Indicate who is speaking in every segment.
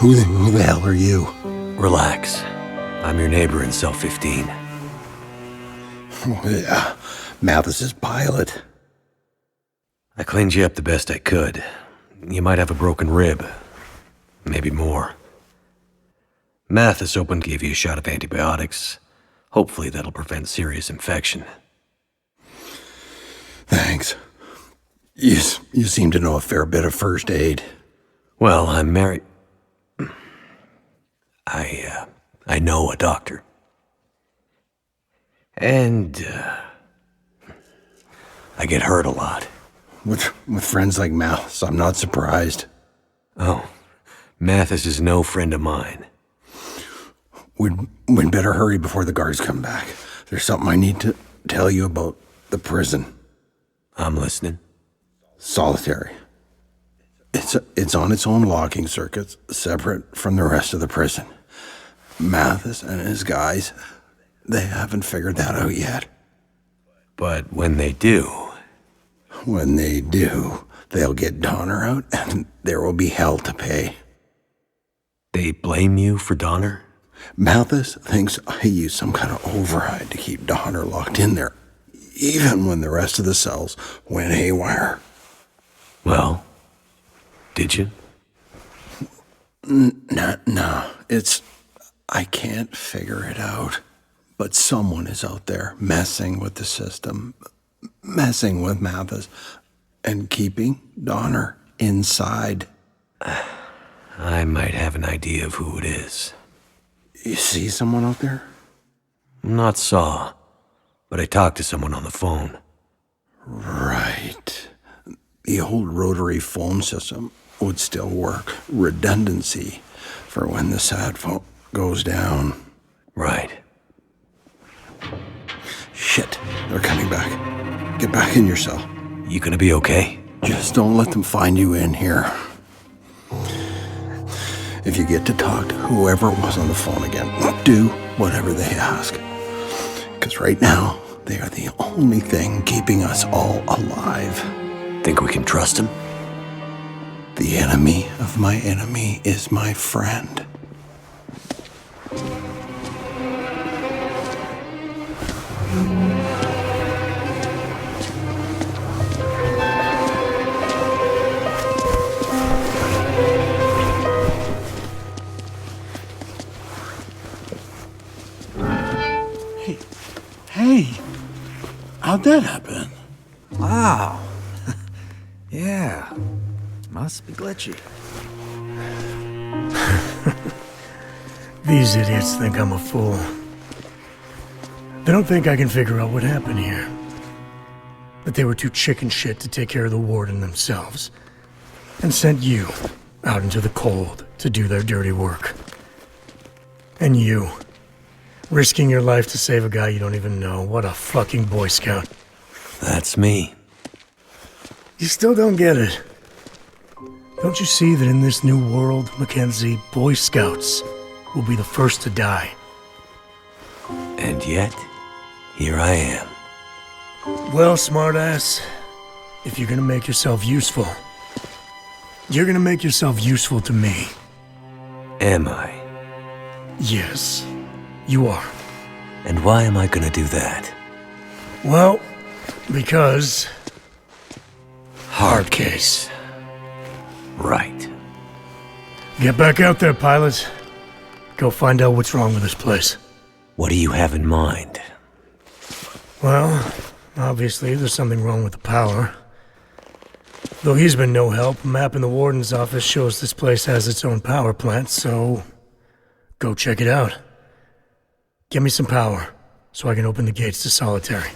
Speaker 1: Who the hell are you?
Speaker 2: Relax. I'm your neighbor in cell 15.
Speaker 1: Yeah, Mathis's pilot.
Speaker 2: I cleaned you up the best I could. You might have a broken rib. Maybe more. Mathis opened gave you a shot of antibiotics. Hopefully that'll prevent serious infection.
Speaker 1: Thanks. You seem to know a fair bit of first aid.
Speaker 2: Well, I'm married. I know a doctor. And, I get hurt a lot.
Speaker 1: With friends like Mathis, I'm not surprised.
Speaker 2: Oh, Mathis is no friend of mine.
Speaker 1: We'd better hurry before the guards come back. There's something I need to tell you about the prison.
Speaker 2: I'm listening.
Speaker 1: Solitary. It's on its own locking circuits, separate from the rest of the prison. Mathis and his guys, they haven't figured that out yet.
Speaker 2: But when they do...
Speaker 1: When they do, they'll get Donner out, and there will be hell to pay.
Speaker 2: They blame you for Donner?
Speaker 1: Mathis thinks I used some kind of override to keep Donner locked in there, even when the rest of the cells went haywire.
Speaker 2: Well, did you?
Speaker 1: No, I can't figure it out. But someone is out there messing with the system, messing with Mathis, and keeping Donner inside.
Speaker 2: I might have an idea of who it is.
Speaker 1: You see someone out there?
Speaker 2: Not saw, but I talked to someone on the phone.
Speaker 1: Right. The old rotary phone system would still work. Redundancy for when the sat phone goes down.
Speaker 2: Right.
Speaker 1: Shit, they're coming back. Get back in your cell.
Speaker 2: You gonna be okay?
Speaker 1: Just don't let them find you in here. If you get to talk to whoever was on the phone again, do whatever they ask. Because right now, they are the only thing keeping us all alive.
Speaker 2: Think we can trust him?
Speaker 1: The enemy of my enemy is my friend.
Speaker 3: Hey, how'd that happen?
Speaker 4: Wow. Yeah, must be glitchy.
Speaker 3: These idiots think I'm a fool. They don't think I can figure out what happened here. But they were too chicken shit to take care of the warden themselves, and sent you out into the cold to do their dirty work. And you, risking your life to save a guy you don't even know. What a fucking Boy Scout.
Speaker 2: That's me.
Speaker 3: You still don't get it. Don't you see that in this new world, Mackenzie, Boy Scouts will be the first to die?
Speaker 2: And yet, here I am.
Speaker 3: Well, smartass, if you're gonna make yourself useful, you're gonna make yourself useful to me.
Speaker 2: Am I?
Speaker 3: Yes, you are.
Speaker 2: And why am I gonna do that?
Speaker 3: Well, because...
Speaker 2: Hard case. Right.
Speaker 3: Get back out there, pilot. Go find out what's wrong with this place.
Speaker 2: What do you have in mind?
Speaker 3: Well, obviously there's something wrong with the power. Though he's been no help, a map in the warden's office shows this place has its own power plant, so... go check it out. Get me some power, so I can open the gates to Solitary.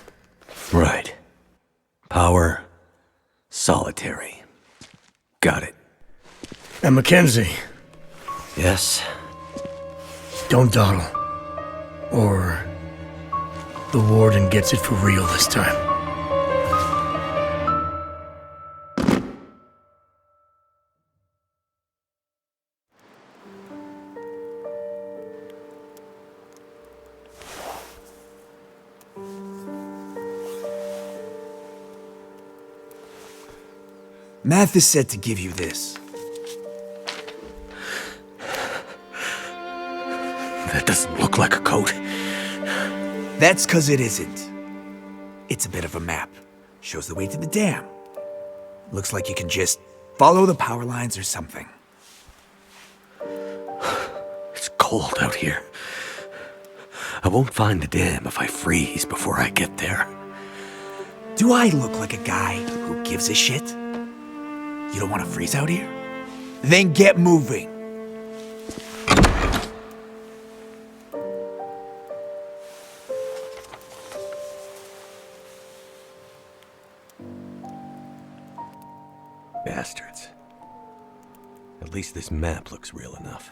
Speaker 2: Right. Power. Solitary. Got it.
Speaker 3: And Mackenzie,
Speaker 2: Yes?
Speaker 3: don't dawdle. Or... the warden gets it for real this time.
Speaker 4: Mathis said to give you this.
Speaker 2: That doesn't look like a coat.
Speaker 4: That's 'cause it isn't. It's a bit of a map. Shows the way to the dam. Looks like you can just follow the power lines or something.
Speaker 2: It's cold out here. I won't find the dam if I freeze before I get there.
Speaker 4: Do I look like a guy who gives a shit? You don't want to freeze out here? Then get moving.
Speaker 2: Bastards. At least this map looks real enough.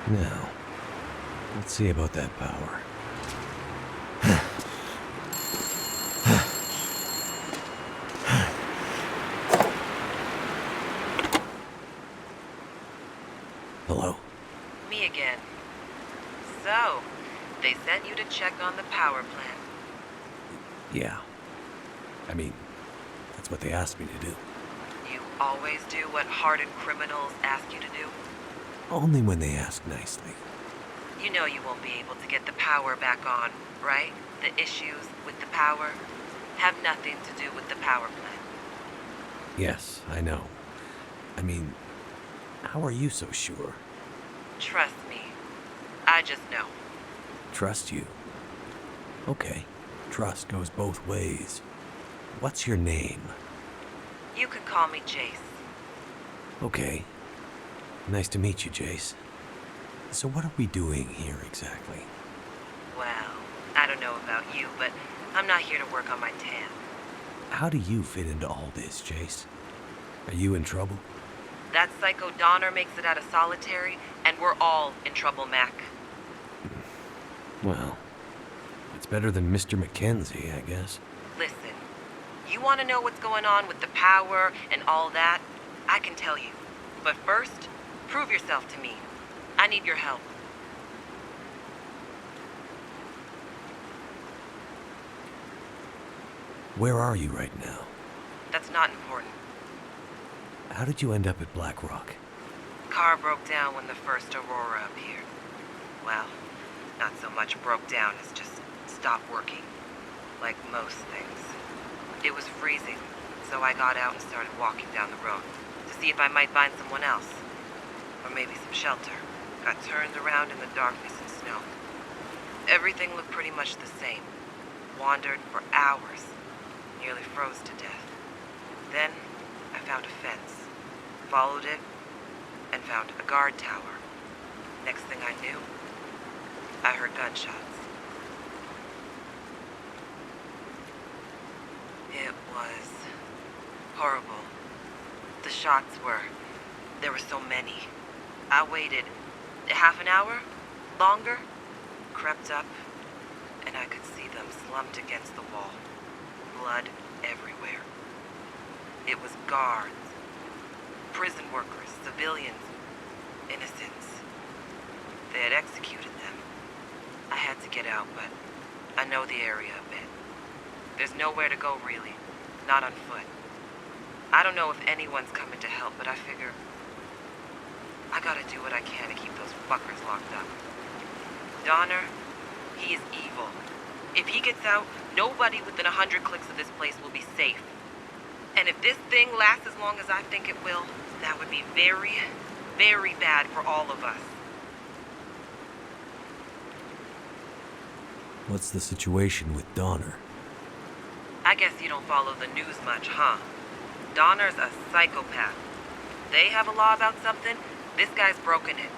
Speaker 2: Now, let's see about that power. Hello?
Speaker 5: Me again. So, they sent you to check on the power plant.
Speaker 2: Yeah. I mean, that's what they asked me to do.
Speaker 5: You always do what hardened criminals ask you to do?
Speaker 2: Only when they ask nicely.
Speaker 5: You know you won't be able to get the power back on, right? The issues with the power have nothing to do with the power plant.
Speaker 2: Yes, I know. I mean, how are you so sure?
Speaker 5: Trust me. I just know.
Speaker 2: Trust you. Okay, trust goes both ways. What's your name?
Speaker 5: You can call me Jace.
Speaker 2: Okay. Nice to meet you, Jace. So what are we doing here exactly?
Speaker 5: Well, I don't know about you, but I'm not here to work on my tan.
Speaker 2: How do you fit into all this, Jace? Are you in trouble?
Speaker 5: That psycho Donner makes it out of solitary, and we're all in trouble, Mac.
Speaker 2: Well, it's better than Mr. Mackenzie, I guess.
Speaker 5: Listen, you want to know what's going on with the power and all that? I can tell you. But first, prove yourself to me. I need your help.
Speaker 2: Where are you right now?
Speaker 5: That's not important.
Speaker 2: How did you end up at Black Rock?
Speaker 5: Car broke down when the first Aurora appeared. Well, not so much broke down as just stopped working. Like most things. It was freezing, so I got out and started walking down the road to see if I might find someone else. Or maybe some shelter. Got turned around in the darkness and snow. Everything looked pretty much the same. Wandered for hours, Nearly froze to death. Then, I found a fence, followed it, and found a guard tower. Next thing I knew, I heard gunshots. It was horrible. The shots there were so many. I waited half an hour, longer, crept up, and I could see them slumped against the wall. Blood everywhere. It was guards, prison workers, civilians, innocents. They had executed them. I had to get out, but I know the area a bit. There's nowhere to go, really. Not on foot. I don't know if anyone's coming to help, but I figure I gotta do what I can to keep those fuckers locked up. Donner, he is evil. If he gets out, nobody within 100 clicks of this place will be safe. And if this thing lasts as long as I think it will, that would be very, very bad for all of us.
Speaker 2: What's the situation with Donner?
Speaker 5: I guess you don't follow the news much, huh? Donner's a psychopath. They have a law about something, this guy's broken it.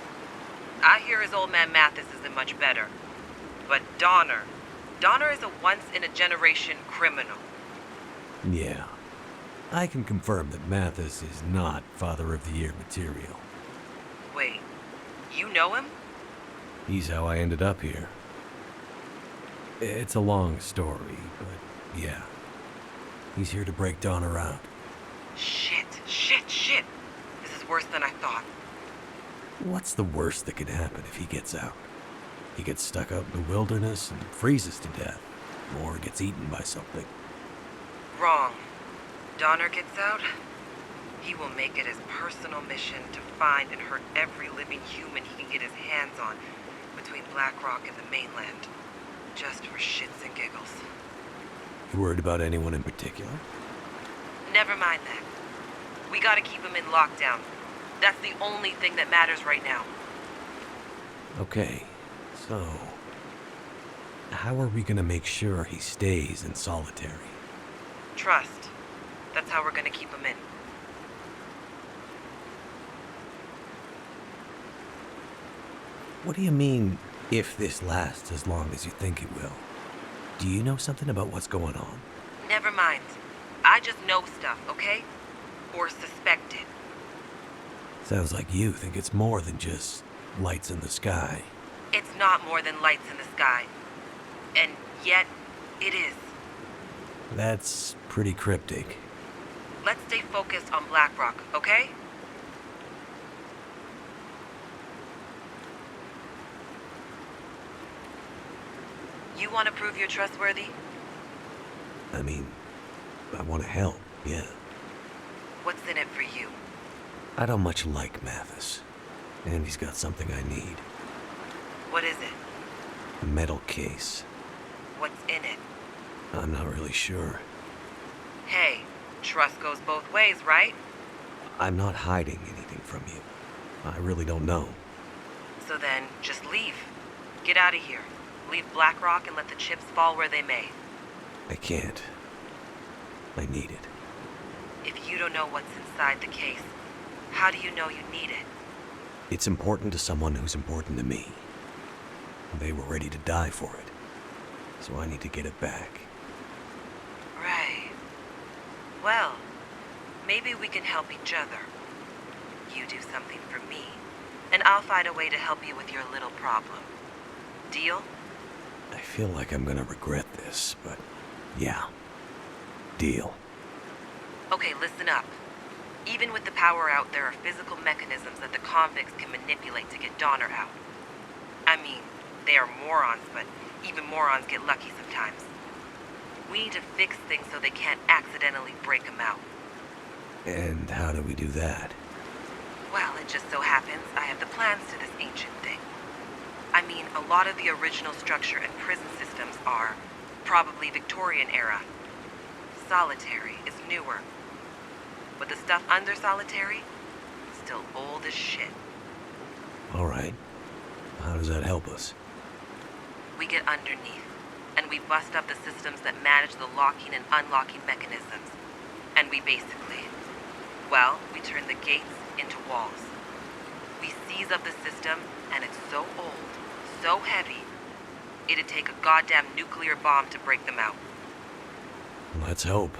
Speaker 5: I hear his old man Mathis isn't much better. But Donner is a once-in-a-generation criminal.
Speaker 2: Yeah. I can confirm that Mathis is not Father of the Year material.
Speaker 5: Wait, you know him?
Speaker 2: He's how I ended up here. It's a long story, but yeah. He's here to break Donner out.
Speaker 5: Shit. This is worse than I thought.
Speaker 2: What's the worst that could happen if he gets out? He gets stuck out in the wilderness and freezes to death, or gets eaten by something.
Speaker 5: Wrong. Donner gets out, he will make it his personal mission to find and hurt every living human he can get his hands on between Black Rock and the mainland. Just for shits and giggles.
Speaker 2: You worried about anyone in particular?
Speaker 5: Never mind that. We gotta keep him in lockdown. That's the only thing that matters right now.
Speaker 2: Okay, so... how are we gonna make sure he stays in solitary?
Speaker 5: Trust. That's how we're gonna keep him in.
Speaker 2: What do you mean, if this lasts as long as you think it will? Do you know something about what's going on?
Speaker 5: Never mind. I just know stuff, okay? Or suspect it.
Speaker 2: Sounds like you think it's more than just lights in the sky.
Speaker 5: It's not more than lights in the sky. And yet, it is.
Speaker 2: That's pretty cryptic.
Speaker 5: Let's stay focused on Black Rock, okay? You want to prove you're trustworthy?
Speaker 2: I mean, I want to help, yeah.
Speaker 5: What's in it for you?
Speaker 2: I don't much like Mathis. And he's got something I need.
Speaker 5: What is it?
Speaker 2: A metal case.
Speaker 5: What's in it?
Speaker 2: I'm not really sure.
Speaker 5: Hey, trust goes both ways, right?
Speaker 2: I'm not hiding anything from you. I really don't know.
Speaker 5: So then, just leave. Get out of here. Leave Black Rock and let the chips fall where they may.
Speaker 2: I can't. I need it.
Speaker 5: If you don't know what's inside the case, how do you know you need it?
Speaker 2: It's important to someone who's important to me. They were ready to die for it. So I need to get it back.
Speaker 5: Right. Well, maybe we can help each other. You do something for me, and I'll find a way to help you with your little problem. Deal?
Speaker 2: I feel like I'm gonna regret this, but yeah. Deal.
Speaker 5: Okay, listen up. Even with the power out, there are physical mechanisms that the convicts can manipulate to get Donner out. I mean, they are morons, but even morons get lucky sometimes. We need to fix things so they can't accidentally break him out.
Speaker 2: And how do we do that?
Speaker 5: Well, it just so happens I have the plans to this ancient thing. I mean, a lot of the original structure and prison systems are probably Victorian era. Solitary is newer. But the stuff under solitary is still old as shit.
Speaker 2: All right. How does that help us?
Speaker 5: We get underneath. and we bust up the systems that manage the locking and unlocking mechanisms. And we basically, well, we turn the gates into walls. We seize up the system, and it's so old, so heavy, it'd take a goddamn nuclear bomb to break them out.
Speaker 2: Let's hope.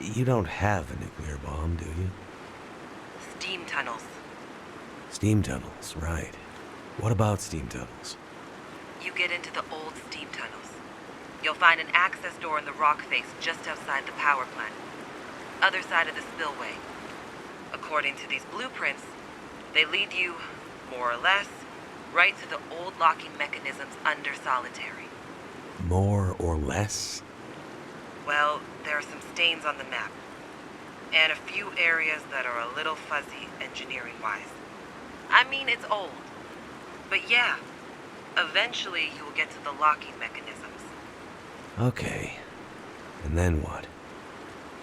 Speaker 2: You don't have a nuclear bomb, do you?
Speaker 5: Steam tunnels.
Speaker 2: Steam tunnels, right. What about steam tunnels?
Speaker 5: You get into the old steam tunnels. You'll find an access door in the rock face just outside the power plant. Other side of the spillway. According to these blueprints, they lead you, more or less, right to the old locking mechanisms under Solitary.
Speaker 2: More or less?
Speaker 5: Well, there are some stains on the map. And a few areas that are a little fuzzy engineering-wise. I mean, it's old. But yeah, eventually you will get to the locking mechanisms.
Speaker 2: Okay. And then what?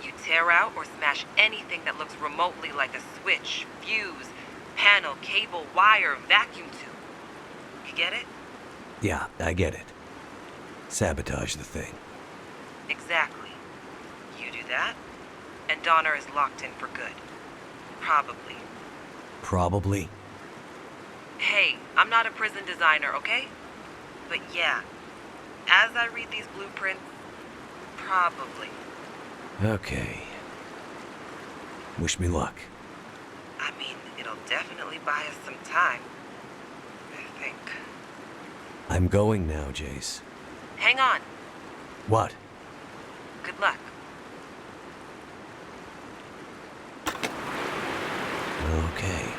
Speaker 5: You tear out or smash anything that looks remotely like a switch, fuse, panel, cable, wire, vacuum tube. You get it?
Speaker 2: Yeah, I get it. Sabotage the thing.
Speaker 5: Exactly. You do that, and Donner is locked in for good. Probably.
Speaker 2: Probably.
Speaker 5: Hey, I'm not a prison designer, okay? But yeah, as I read these blueprints, probably.
Speaker 2: Okay. Wish me luck.
Speaker 5: I mean, it'll definitely buy us some time. I think.
Speaker 2: I'm going now, Jace.
Speaker 5: Hang on.
Speaker 2: What?
Speaker 5: Good luck.
Speaker 2: Okay.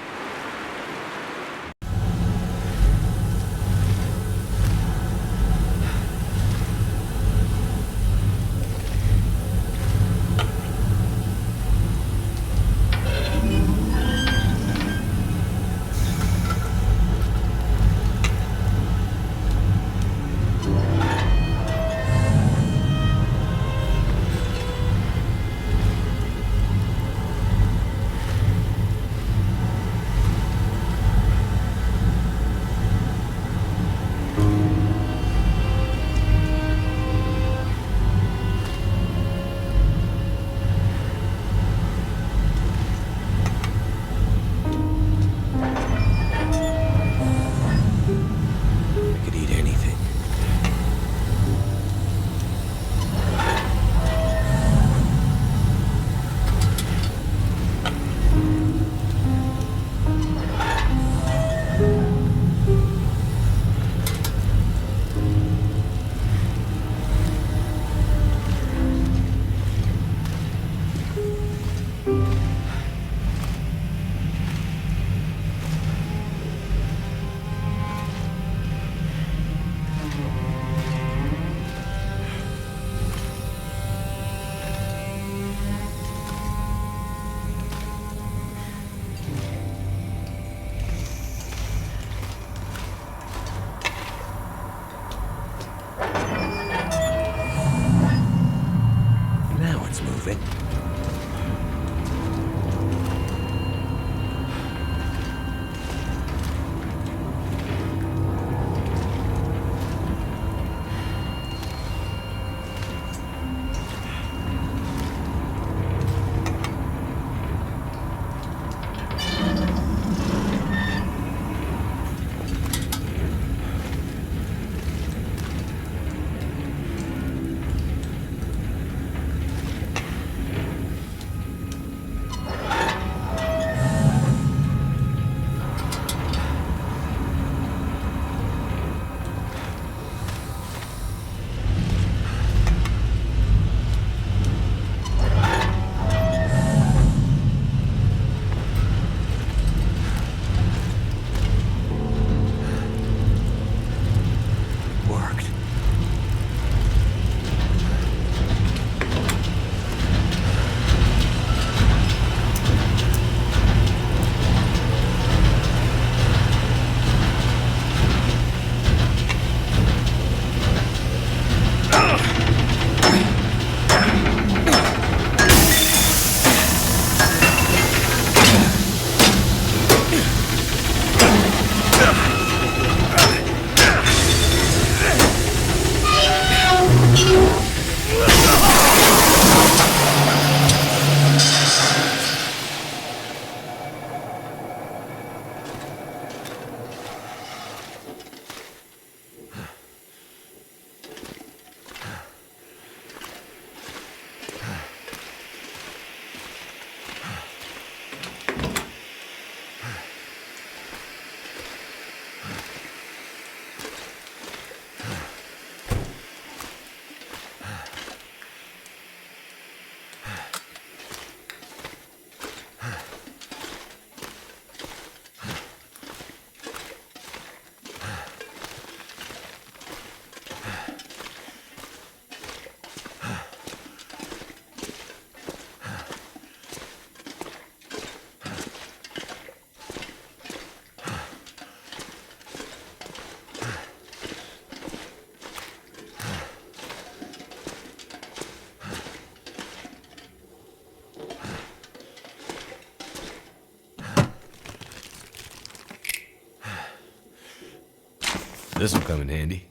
Speaker 2: This'll come in handy.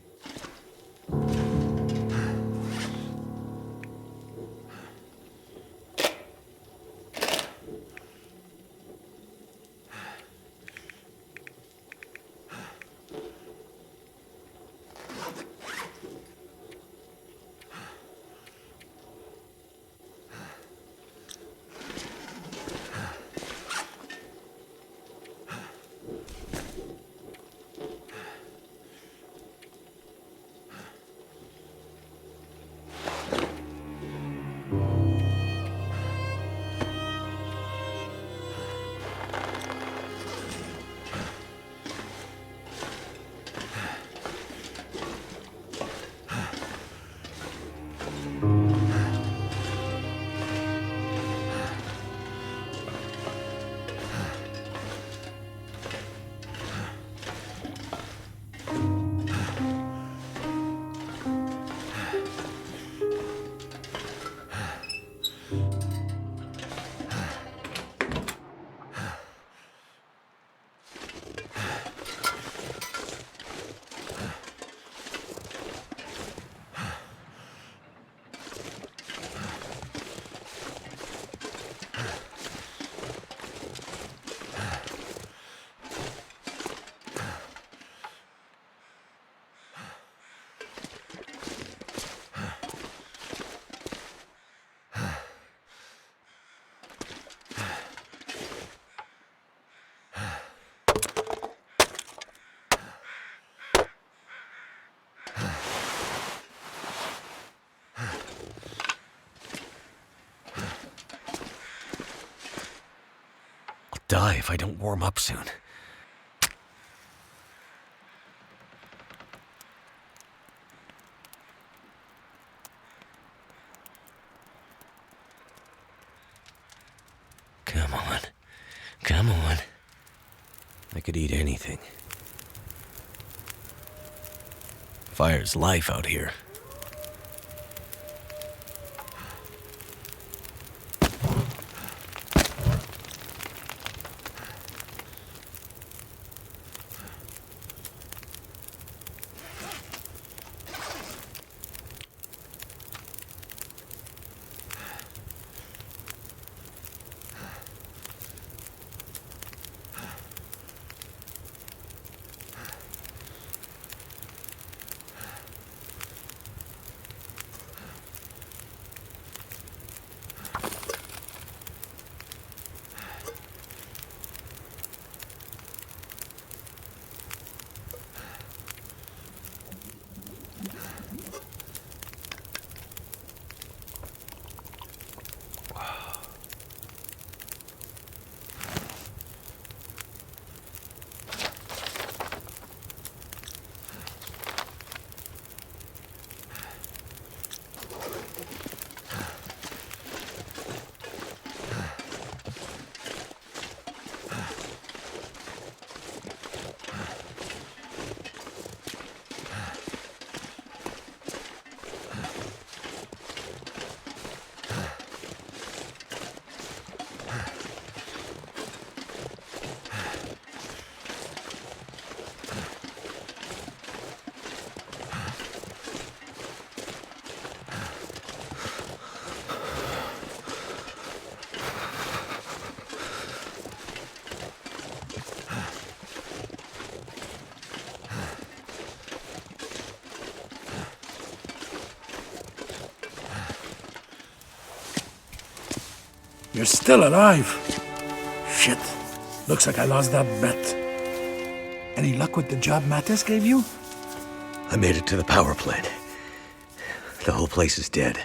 Speaker 2: I'll die if I don't warm up soon. Come on. Come on. I could eat anything. Fire's life out here.
Speaker 6: You're still alive. Shit. Looks like I lost that bet. Any luck with the job Mattis gave you?
Speaker 2: I made it to the power plant. The whole place is dead.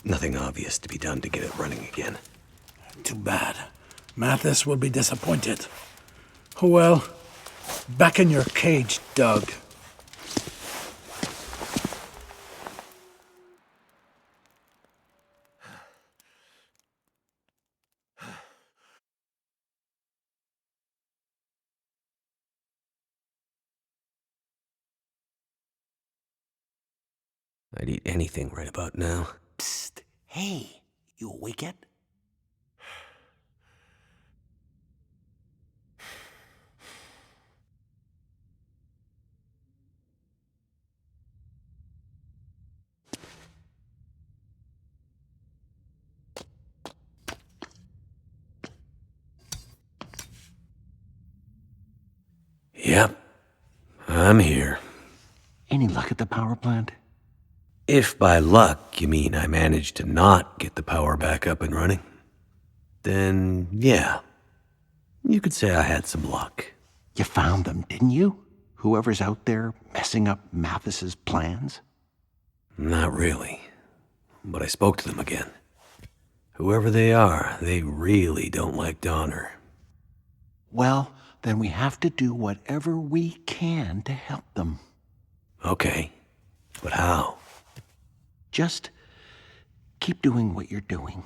Speaker 2: Nothing obvious to be done to get it running again.
Speaker 6: Too bad. Mathis will be disappointed. Oh well. Back in your cage, Doug.
Speaker 2: I'd eat anything right about now.
Speaker 4: Psst. Hey, you awake yet?
Speaker 2: Yep. I'm here.
Speaker 7: Any luck at the power plant?
Speaker 2: If by luck you mean I managed to not get the power back up and running, then yeah, you could say I had some luck.
Speaker 7: You found them, didn't you? Whoever's out there messing up Mathis's plans?
Speaker 2: Not really. But I spoke to them again. Whoever they are, they really don't like Donner.
Speaker 7: Well, then we have to do whatever we can to help them.
Speaker 2: Okay, but how?
Speaker 7: Just keep doing what you're doing.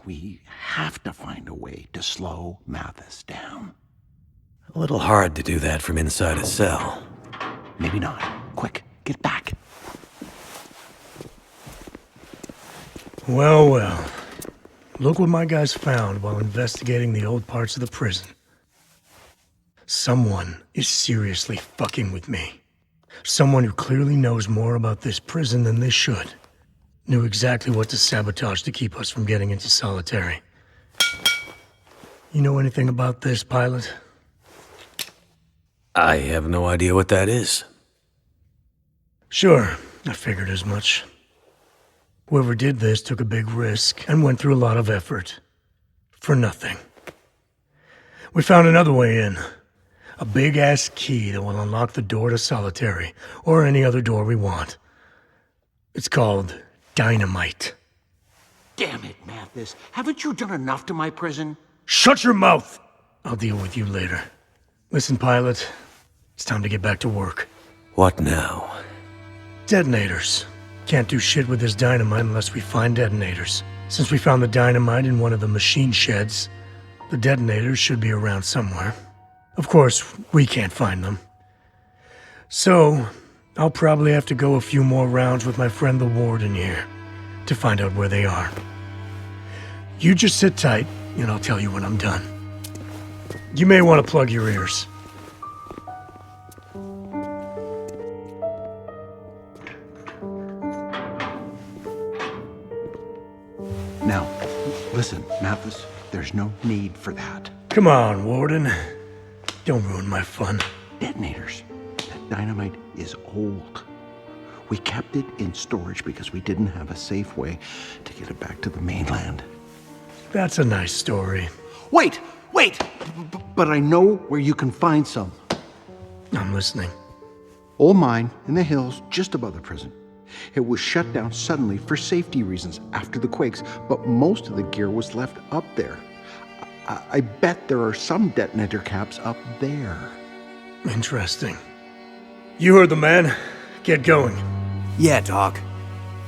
Speaker 7: We have to find a way to slow Mathis down.
Speaker 2: A little hard to do that from inside a cell.
Speaker 7: Maybe not. Quick, get back.
Speaker 3: Well, well. Look what my guys found while investigating the old parts of the prison. Someone is seriously fucking with me. Someone who clearly knows more about this prison than they should. Knew exactly what to sabotage to keep us from getting into solitary. You know anything about this, pilot?
Speaker 2: I have no idea what that is.
Speaker 3: Sure, I figured as much. Whoever did this took a big risk and went through a lot of effort. For nothing. We found another way in. A big-ass key that will unlock the door to solitary, or any other door we want. It's called dynamite.
Speaker 7: Damn it, Mathis. Haven't you done enough to my prison?
Speaker 3: Shut your mouth! I'll deal with you later. Listen, pilot. It's time to get back to work.
Speaker 2: What now?
Speaker 3: Detonators. Can't do shit with this dynamite unless we find detonators. Since we found the dynamite in one of the machine sheds, the detonators should be around somewhere. Of course, we can't find them. So, I'll probably have to go a few more rounds with my friend the warden here to find out where they are. You just sit tight, and I'll tell you when I'm done. You may want to plug your ears.
Speaker 7: Now, listen, Mathis, there's no need for that.
Speaker 3: Come on, warden. Don't ruin my fun.
Speaker 7: Detonators. That dynamite is old. We kept it in storage because we didn't have a safe way to get it back to the mainland.
Speaker 3: That's a nice story.
Speaker 7: Wait! But I know where you can find some.
Speaker 3: I'm listening.
Speaker 7: Old mine in the hills just above the prison. It was shut down suddenly for safety reasons after the quakes, but most of the gear was left up there. I bet there are some detonator caps up there.
Speaker 3: Interesting. You heard the man. Get going.
Speaker 4: Yeah, Doc.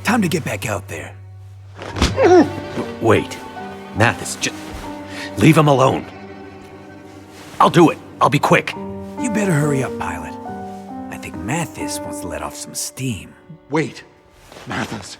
Speaker 4: Time to get back out there.
Speaker 2: Wait. Mathis, just leave him alone. I'll do it. I'll be quick.
Speaker 4: You better hurry up, pilot. I think Mathis wants to let off some steam.
Speaker 7: Wait, Mathis.